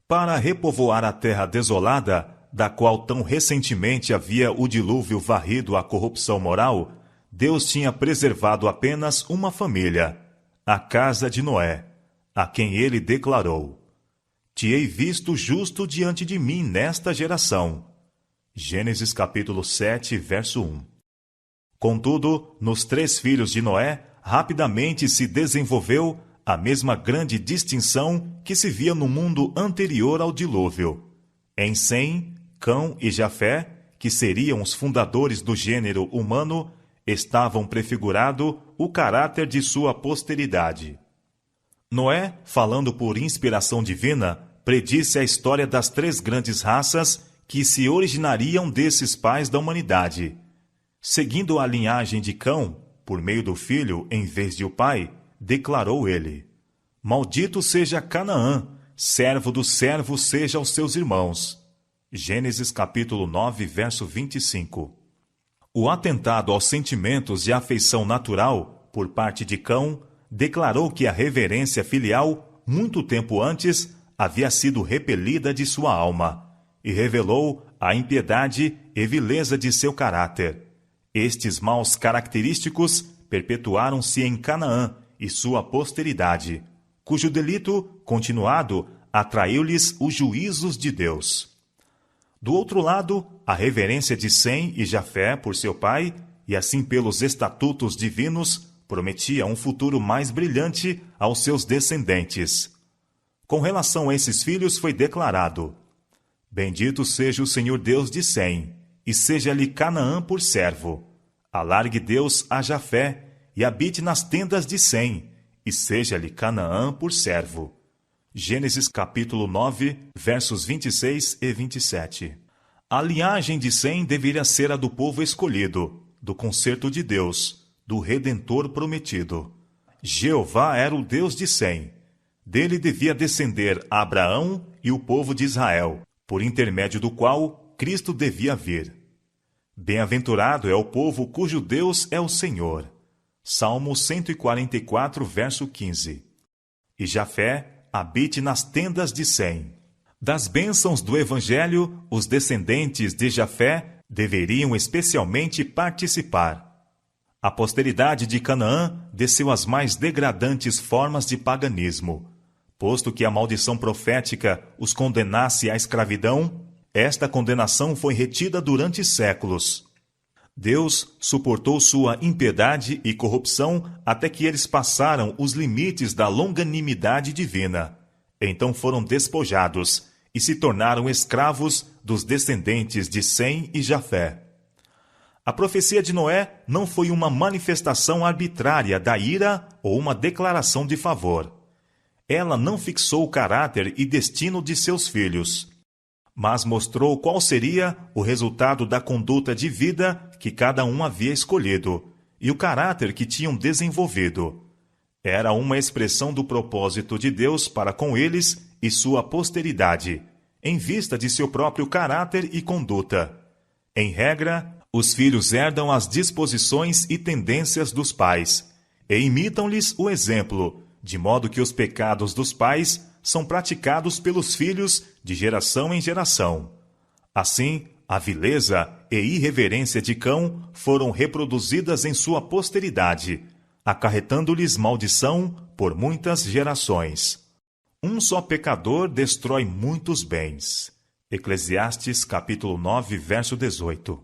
Para repovoar a terra desolada, da qual tão recentemente havia o dilúvio varrido a corrupção moral, Deus tinha preservado apenas uma família, a casa de Noé, a quem ele declarou: Te hei visto justo diante de mim nesta geração. Gênesis capítulo 7, verso 1. Contudo, nos 3 filhos de Noé, rapidamente se desenvolveu a mesma grande distinção que se via no mundo anterior ao dilúvio. Em Sem, Cão e Jafé, que seriam os fundadores do gênero humano, estavam prefigurado o caráter de sua posteridade. Noé, falando por inspiração divina, predisse a história das 3 grandes raças que se originariam desses pais da humanidade. Seguindo a linhagem de Cão, por meio do filho em vez de o pai, declarou ele: Maldito seja Canaã, servo do servo seja aos seus irmãos. Gênesis capítulo 9, verso 25. O atentado aos sentimentos e afeição natural por parte de Cão declarou que a reverência filial, muito tempo antes, havia sido repelida de sua alma, e revelou a impiedade e vileza de seu caráter. Estes maus característicos perpetuaram-se em Canaã e sua posteridade, cujo delito, continuado, atraiu-lhes os juízos de Deus. Do outro lado, a reverência de Sem e Jafé por seu pai, e assim pelos estatutos divinos, prometia um futuro mais brilhante aos seus descendentes. Com relação a esses filhos foi declarado: Bendito seja o Senhor Deus de Sem, e seja-lhe Canaã por servo. Alargue Deus a Jafé, e habite nas tendas de Sem, e seja-lhe Canaã por servo. Gênesis capítulo 9, versos 26 e 27. A linhagem de Sem deveria ser a do povo escolhido, do concerto de Deus, do Redentor prometido. Jeová era o Deus de Sem. Dele devia descender Abraão e o povo de Israel, por intermédio do qual Cristo devia vir. Bem-aventurado é o povo cujo Deus é o Senhor. Salmo 144, verso 15. E Jafé habite nas tendas de Sem. Das bênçãos do Evangelho, os descendentes de Jafé deveriam especialmente participar. A posteridade de Canaã desceu às mais degradantes formas de paganismo. Posto que a maldição profética os condenasse à escravidão, esta condenação foi retida durante séculos. Deus suportou sua impiedade e corrupção até que eles passaram os limites da longanimidade divina. Então foram despojados e se tornaram escravos dos descendentes de Sem e Jafé. A profecia de Noé não foi uma manifestação arbitrária da ira ou uma declaração de favor. Ela não fixou o caráter e destino de seus filhos, mas mostrou qual seria o resultado da conduta de vida que cada um havia escolhido e o caráter que tinham desenvolvido. Era uma expressão do propósito de Deus para com eles e sua posteridade, em vista de seu próprio caráter e conduta. Em regra, os filhos herdam as disposições e tendências dos pais e imitam-lhes o exemplo, de modo que os pecados dos pais são praticados pelos filhos de geração em geração. Assim, a vileza e irreverência de Cão foram reproduzidas em sua posteridade, acarretando-lhes maldição por muitas gerações. Um só pecador destrói muitos bens. Eclesiastes capítulo 9, verso 18.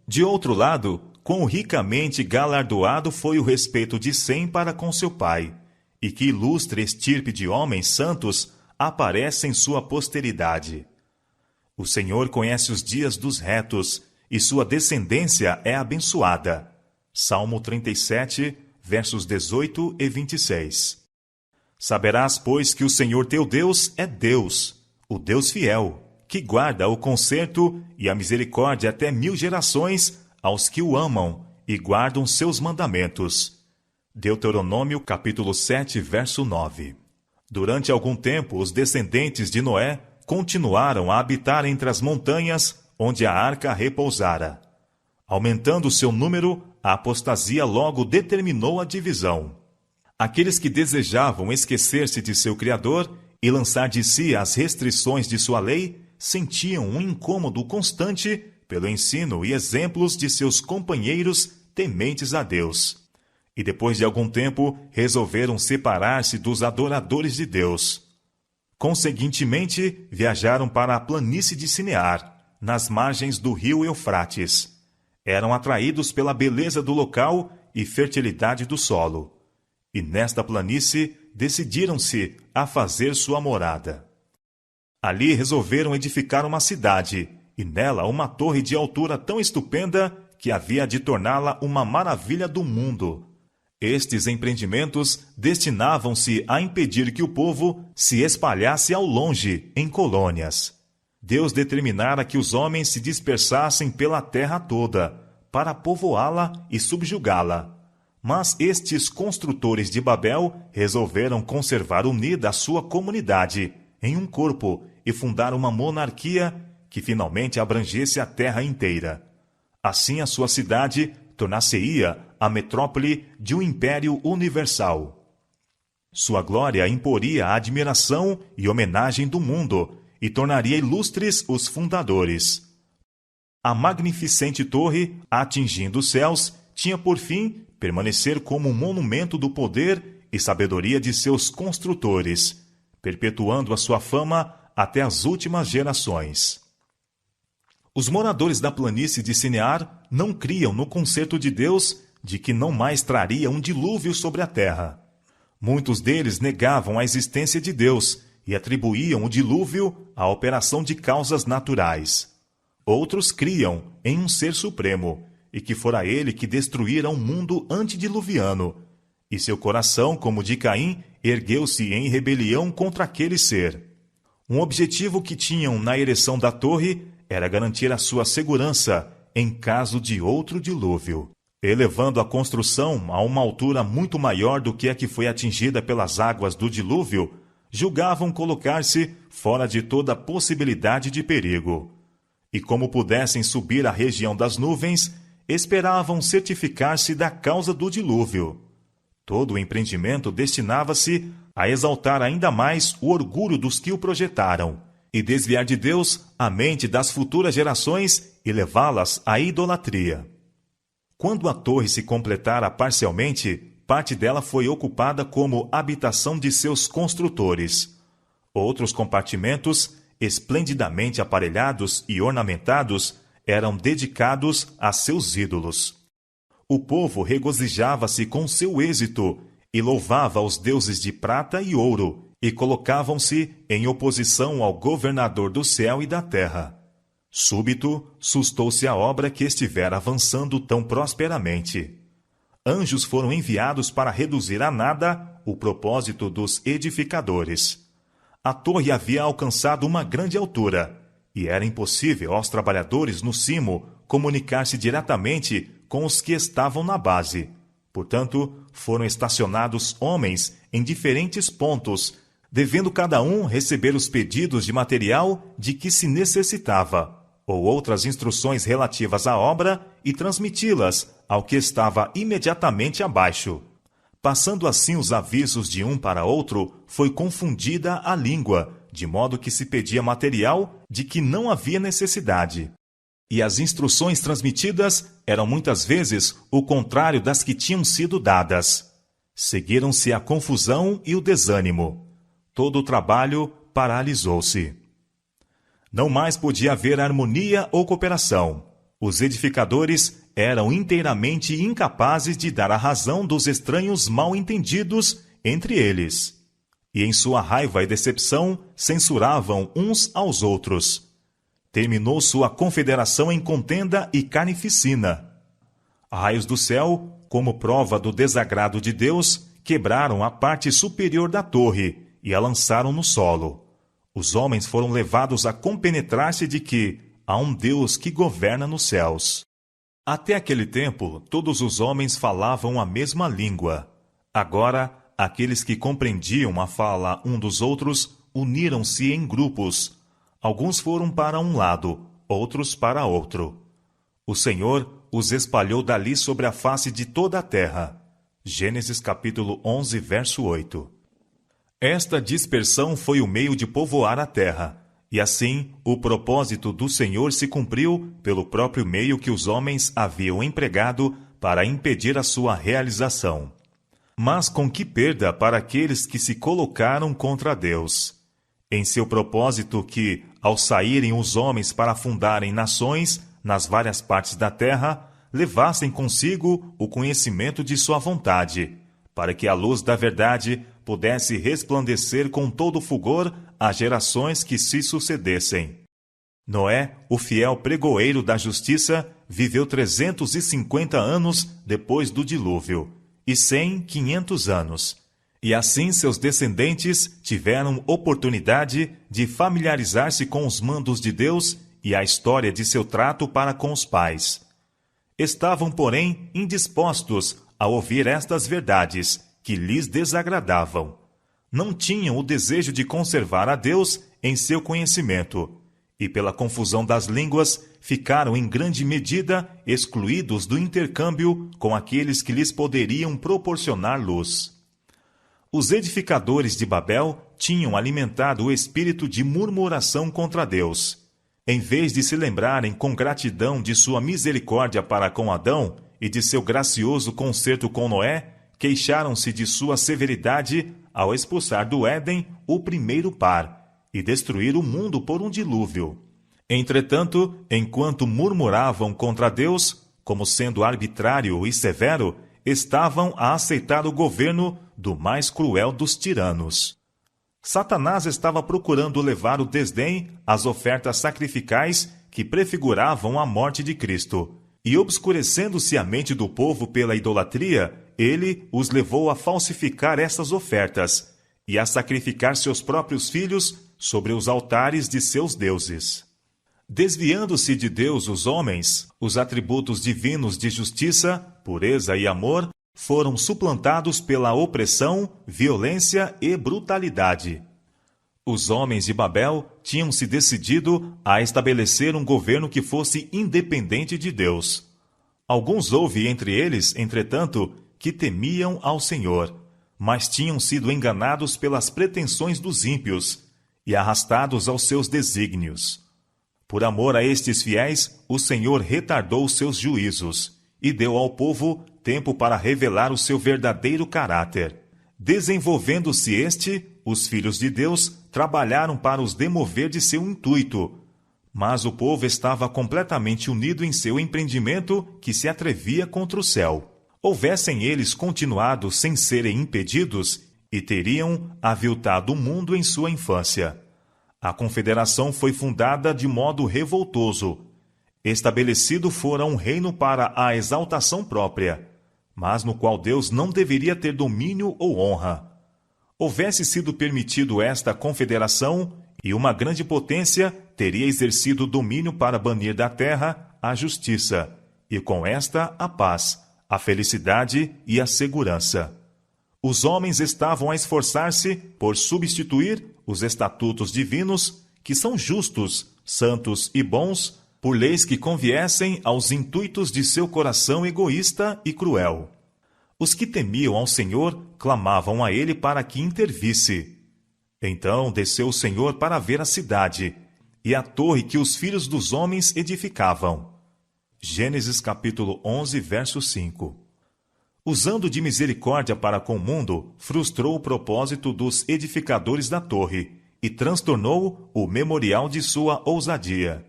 De outro lado, quão ricamente galardoado foi o respeito de Sem para com seu pai, e que ilustre estirpe de homens santos aparece em sua posteridade. O Senhor conhece os dias dos retos, e sua descendência é abençoada. Salmo 37, versos 18 e 26. Saberás, pois, que o Senhor teu Deus é Deus, o Deus fiel, que guarda o conserto e a misericórdia até 1000 gerações aos que o amam e guardam seus mandamentos. Deuteronômio capítulo 7, verso 9. Durante algum tempo, os descendentes de Noé continuaram a habitar entre as montanhas onde a arca repousara. Aumentando seu número, a apostasia logo determinou a divisão. Aqueles que desejavam esquecer-se de seu Criador e lançar de si as restrições de sua lei, sentiam um incômodo constante pelo ensino e exemplos de seus companheiros tementes a Deus. E depois de algum tempo, resolveram separar-se dos adoradores de Deus. Conseguintemente, viajaram para a planície de Sinear, nas margens do rio Eufrates. Eram atraídos pela beleza do local e fertilidade do solo. E nesta planície, decidiram-se a fazer sua morada. Ali resolveram edificar uma cidade, e nela uma torre de altura tão estupenda que havia de torná-la uma maravilha do mundo. Estes empreendimentos destinavam-se a impedir que o povo se espalhasse ao longe, em colônias. Deus determinara que os homens se dispersassem pela terra toda, para povoá-la e subjugá-la. Mas estes construtores de Babel resolveram conservar unida a sua comunidade em um corpo e fundar uma monarquia que finalmente abrangesse a terra inteira. Assim a sua cidade tornar-se-ia a metrópole de um império universal. Sua glória imporia a admiração e homenagem do mundo e tornaria ilustres os fundadores. A magnificente torre, atingindo os céus, tinha por fim permanecer como um monumento do poder e sabedoria de seus construtores, perpetuando a sua fama até as últimas gerações. Os moradores da planície de Sinear não criam no concerto de Deus de que não mais traria um dilúvio sobre a terra. Muitos deles negavam a existência de Deus e atribuíam o dilúvio à operação de causas naturais. Outros criam em um ser supremo, e que fora ele que destruíra o mundo antediluviano, e seu coração, como de Caim, ergueu-se em rebelião contra aquele ser. Um objetivo que tinham na ereção da torre era garantir a sua segurança em caso de outro dilúvio. Elevando a construção a uma altura muito maior do que a que foi atingida pelas águas do dilúvio, julgavam colocar-se fora de toda possibilidade de perigo. E como pudessem subir à região das nuvens, esperavam certificar-se da causa do dilúvio. Todo o empreendimento destinava-se a exaltar ainda mais o orgulho dos que o projetaram e desviar de Deus a mente das futuras gerações e levá-las à idolatria. Quando a torre se completara parcialmente, parte dela foi ocupada como habitação de seus construtores. Outros compartimentos, esplendidamente aparelhados e ornamentados, eram dedicados a seus ídolos. O povo regozijava-se com seu êxito e louvava os deuses de prata e ouro, e colocavam-se em oposição ao governador do céu e da terra. Súbito, sustou-se a obra que estivera avançando tão prosperamente. Anjos foram enviados para reduzir a nada o propósito dos edificadores. A torre havia alcançado uma grande altura, e era impossível aos trabalhadores no cimo comunicar-se diretamente com os que estavam na base. Portanto, foram estacionados homens em diferentes pontos, devendo cada um receber os pedidos de material de que se necessitava, ou outras instruções relativas à obra, e transmiti-las ao que estava imediatamente abaixo. Passando assim os avisos de um para outro, foi confundida a língua, de modo que se pedia material de que não havia necessidade. E as instruções transmitidas eram muitas vezes o contrário das que tinham sido dadas. Seguiram-se a confusão e o desânimo. Todo o trabalho paralisou-se. Não mais podia haver harmonia ou cooperação. Os edificadores eram inteiramente incapazes de dar a razão dos estranhos mal-entendidos entre eles. E em sua raiva e decepção censuravam uns aos outros. Terminou sua confederação em contenda e carnificina. Raios do céu, como prova do desagrado de Deus, quebraram a parte superior da torre e a lançaram no solo. Os homens foram levados a compenetrar-se de que há um Deus que governa nos céus. Até aquele tempo, todos os homens falavam a mesma língua. Agora, aqueles que compreendiam a fala um dos outros uniram-se em grupos. Alguns foram para um lado, outros para outro. O Senhor os espalhou dali sobre a face de toda a terra. Gênesis capítulo 11, verso 8. Esta dispersão foi o meio de povoar a terra, e assim o propósito do Senhor se cumpriu pelo próprio meio que os homens haviam empregado para impedir a sua realização. Mas com que perda para aqueles que se colocaram contra Deus! Em seu propósito que, ao saírem os homens para fundarem nações nas várias partes da terra, levassem consigo o conhecimento de sua vontade, para que a luz da verdade pudesse resplandecer com todo fulgor às gerações que se sucedessem. Noé, o fiel pregoeiro da justiça, viveu 350 anos depois do dilúvio, e 500 anos. E assim seus descendentes tiveram oportunidade de familiarizar-se com os mandos de Deus e a história de seu trato para com os pais. Estavam, porém, indispostos a ouvir estas verdades, que lhes desagradavam. Não tinham o desejo de conservar a Deus em seu conhecimento, e pela confusão das línguas ficaram em grande medida excluídos do intercâmbio com aqueles que lhes poderiam proporcionar luz. Os edificadores de Babel tinham alimentado o espírito de murmuração contra Deus. Em vez de se lembrarem com gratidão de sua misericórdia para com Adão e de seu gracioso concerto com Noé, queixaram-se de sua severidade ao expulsar do Éden o primeiro par e destruir o mundo por um dilúvio. Entretanto, enquanto murmuravam contra Deus, como sendo arbitrário e severo, estavam a aceitar o governo do mais cruel dos tiranos. Satanás estava procurando levar o desdém às ofertas sacrificais que prefiguravam a morte de Cristo, e obscurecendo-se a mente do povo pela idolatria, ele os levou a falsificar essas ofertas e a sacrificar seus próprios filhos sobre os altares de seus deuses. Desviando-se de Deus os homens, os atributos divinos de justiça, pureza e amor foram suplantados pela opressão, violência e brutalidade. Os homens de Babel tinham se decidido a estabelecer um governo que fosse independente de Deus. Alguns houve entre eles, entretanto, que temiam ao Senhor, mas tinham sido enganados pelas pretensões dos ímpios e arrastados aos seus desígnios. Por amor a estes fiéis, o Senhor retardou seus juízos e deu ao povo tempo para revelar o seu verdadeiro caráter. Desenvolvendo-se os filhos de Deus trabalharam para os demover de seu intuito, mas o povo estava completamente unido em seu empreendimento que se atrevia contra o céu. Houvessem eles continuado sem serem impedidos, e teriam aviltado o mundo em sua infância. A confederação foi fundada de modo revoltoso. Estabelecido fora um reino para a exaltação própria, mas no qual Deus não deveria ter domínio ou honra. Houvesse sido permitido esta confederação, e uma grande potência teria exercido domínio para banir da terra a justiça, e com esta a paz, a felicidade e a segurança. Os homens estavam a esforçar-se por substituir os estatutos divinos, que são justos, santos e bons, por leis que conviessem aos intuitos de seu coração egoísta e cruel. Os que temiam ao Senhor clamavam a ele para que intervisse. Então desceu o Senhor para ver a cidade e a torre que os filhos dos homens edificavam. Gênesis capítulo 11, verso 5. Usando de misericórdia para com o mundo, frustrou o propósito dos edificadores da torre e transtornou o memorial de sua ousadia.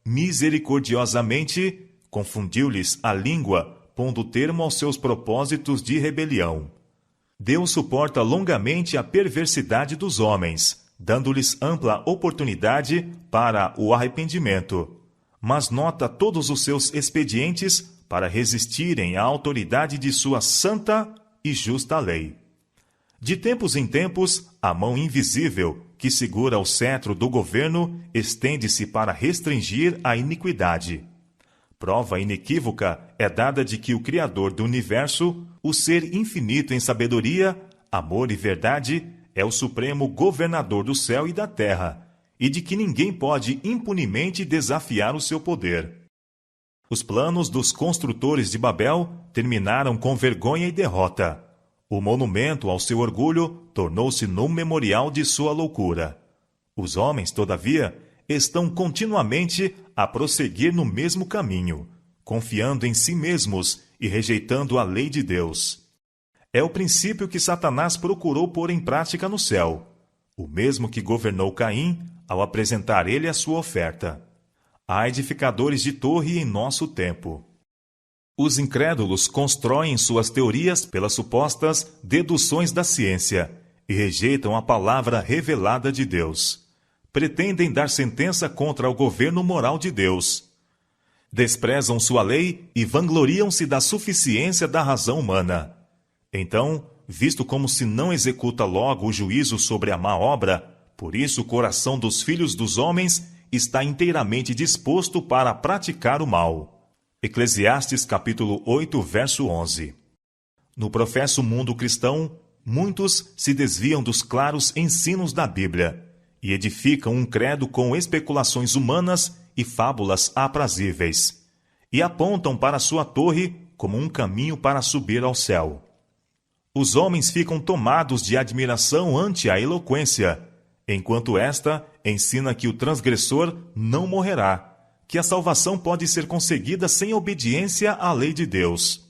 Misericordiosamente, confundiu-lhes a língua, pondo termo aos seus propósitos de rebelião. Deus suporta longamente a perversidade dos homens, dando-lhes ampla oportunidade para o arrependimento, mas nota todos os seus expedientes para resistirem à autoridade de sua santa e justa lei. De tempos em tempos, a mão invisível que segura o cetro do governo estende-se para restringir a iniquidade. Prova inequívoca é dada de que o Criador do universo, o ser infinito em sabedoria, amor e verdade, é o supremo governador do céu e da terra, e de que ninguém pode impunemente desafiar o seu poder. Os planos dos construtores de Babel terminaram com vergonha e derrota. O monumento ao seu orgulho tornou-se no memorial de sua loucura. Os homens, todavia, estão continuamente a prosseguir no mesmo caminho, confiando em si mesmos e rejeitando a lei de Deus. É o princípio que Satanás procurou pôr em prática no céu, o mesmo que governou Caim ao apresentar ele a sua oferta. Há edificadores de torre em nosso tempo. Os incrédulos constroem suas teorias pelas supostas deduções da ciência e rejeitam a palavra revelada de Deus. Pretendem dar sentença contra o governo moral de Deus. Desprezam sua lei e vangloriam-se da suficiência da razão humana. Então, visto como se não executa logo o juízo sobre a má obra, por isso o coração dos filhos dos homens está inteiramente disposto para praticar o mal. Eclesiastes capítulo 8, verso 11. No professo mundo cristão, muitos se desviam dos claros ensinos da Bíblia e edificam um credo com especulações humanas e fábulas aprazíveis, e apontam para sua torre como um caminho para subir ao céu. Os homens ficam tomados de admiração ante a eloquência, enquanto esta ensina que o transgressor não morrerá, que a salvação pode ser conseguida sem obediência à lei de Deus.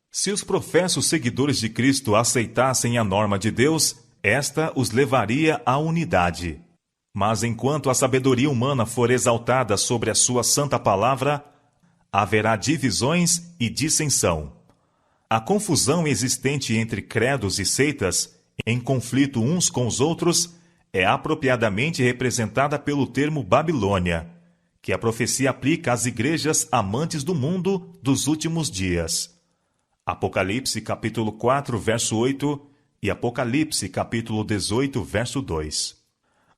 Se os professos seguidores de Cristo aceitassem a norma de Deus, esta os levaria à unidade. Mas enquanto a sabedoria humana for exaltada sobre a sua santa palavra, haverá divisões e dissensão. A confusão existente entre credos e seitas, em conflito uns com os outros, é apropriadamente representada pelo termo Babilônia, que a profecia aplica às igrejas amantes do mundo dos últimos dias. Apocalipse capítulo 4, verso 8 e Apocalipse capítulo 18, verso 2.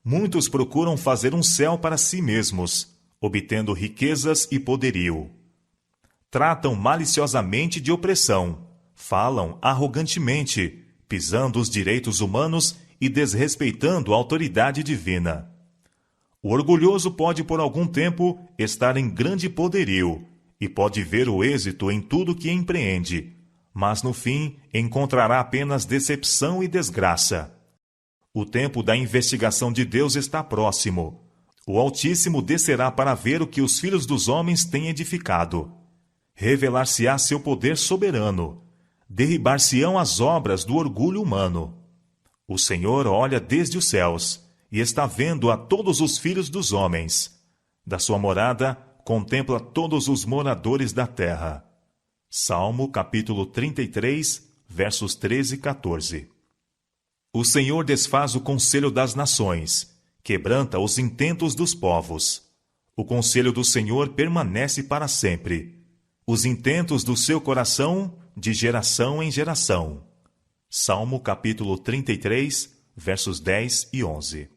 Muitos procuram fazer um céu para si mesmos, obtendo riquezas e poderio. Tratam maliciosamente de opressão, falam arrogantemente, pisando os direitos humanos e desrespeitando a autoridade divina. O orgulhoso pode por algum tempo estar em grande poderio e pode ver o êxito em tudo que empreende, mas no fim encontrará apenas decepção e desgraça. O tempo da investigação de Deus está próximo. O Altíssimo descerá para ver o que os filhos dos homens têm edificado. Revelar-se-á seu poder soberano. Derribar-se-ão as obras do orgulho humano. O Senhor olha desde os céus e está vendo a todos os filhos dos homens. Da sua morada, contempla todos os moradores da terra. Salmo capítulo 33, versos 13 e 14. O Senhor desfaz o conselho das nações, quebranta os intentos dos povos. O conselho do Senhor permanece para sempre. Os intentos do seu coração, de geração em geração. Salmo capítulo 33, versos 10 e 11.